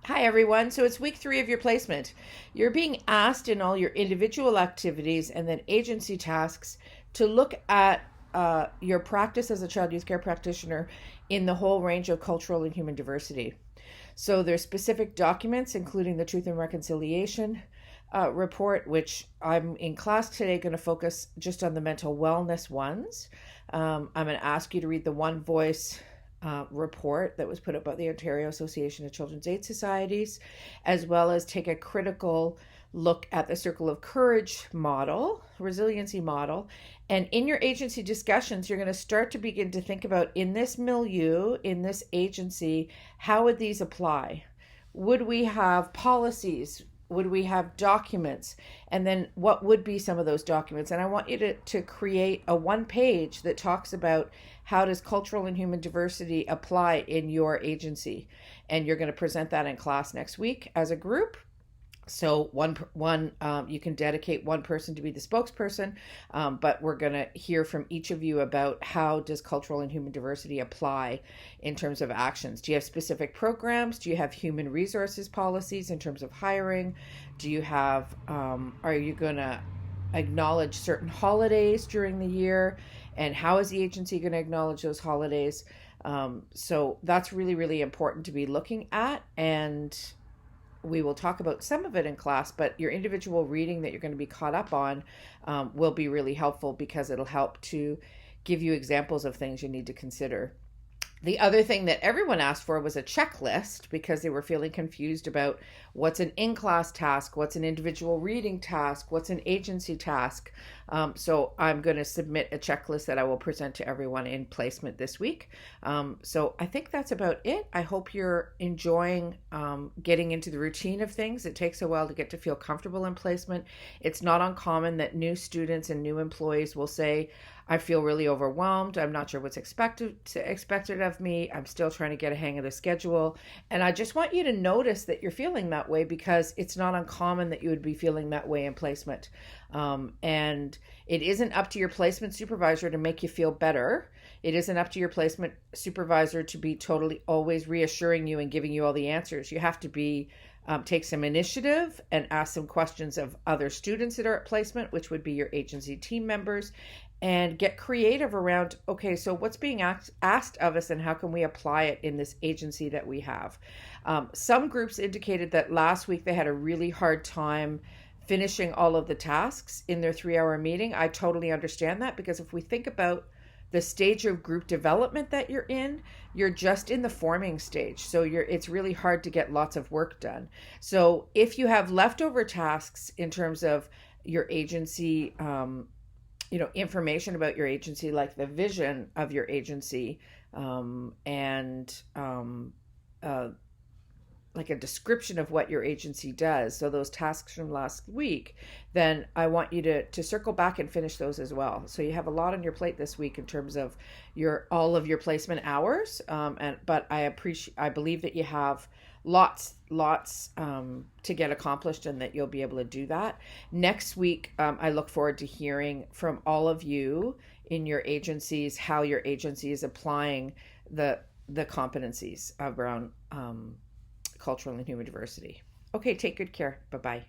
Hi, everyone. So it's week 3 of your placement. You're being asked in all your individual activities and then agency tasks to look at your practice as a child youth care practitioner in the whole range of cultural and human diversity. So there's specific documents, including the Truth and Reconciliation report, which I'm in class today going to focus just on the mental wellness ones. I'm going to ask you to read the One Voice report that was put up by the Ontario Association of Children's Aid Societies, as well as take a critical look at the Circle of Courage model, resiliency model. And in your agency discussions, you're going to start to begin to think about, in this milieu, in this agency, how would these apply? Would we have policies? Would we have documents? And then what would be some of those documents? And I want you to create a one page that talks about how does cultural and human diversity apply in your agency. And you're going to present that in class next week as a group. So you can dedicate one person to be the spokesperson, but we're going to hear from each of you about how does cultural and human diversity apply in terms of actions. Do you have specific programs? Do you have human resources policies in terms of hiring? Do you have, are you going to acknowledge certain holidays during the year? And how is the agency going to acknowledge those holidays? So that's really, really important to be looking at. And we will talk about some of it in class, but your individual reading that you're going to be caught up on will be really helpful because it'll help to give you examples of things you need to consider. The other thing that everyone asked for was a checklist because they were feeling confused about what's an in-class task, what's an individual reading task, what's an agency task. So I'm going to submit a checklist that I will present to everyone in placement this week. So I think that's about it. I hope you're enjoying getting into the routine of things. It takes a while to get to feel comfortable in placement. It's not uncommon that new students and new employees will say, I feel really overwhelmed. I'm not sure what's expected of me. I'm still trying to get a hang of the schedule. And I just want you to notice that you're feeling that way because it's not uncommon that you would be feeling that way in placement. And it isn't up to your placement supervisor to make you feel better. It isn't up to your placement supervisor to be totally always reassuring you and giving you all the answers. You have to be take some initiative and ask some questions of other students that are at placement, which would be your agency team members, and get creative around, okay, so what's being asked of us and how can we apply it in this agency that we have? Some groups indicated that last week they had a really hard time finishing all of the tasks in their 3-hour meeting. I totally understand that because if we think about the stage of group development that you're in, you're just in the forming stage. So it's really hard to get lots of work done. So if you have leftover tasks in terms of your agency, information about your agency, like the vision of your agency, and like a description of what your agency does, so those tasks from last week, then I want you to circle back and finish those as well. So you have a lot on your plate this week in terms of all of your placement hours, but I believe that you have lots to get accomplished and that you'll be able to do that. Next week, I look forward to hearing from all of you in your agencies how your agency is applying the competencies around cultural and human diversity. Okay, take good care. Bye-bye.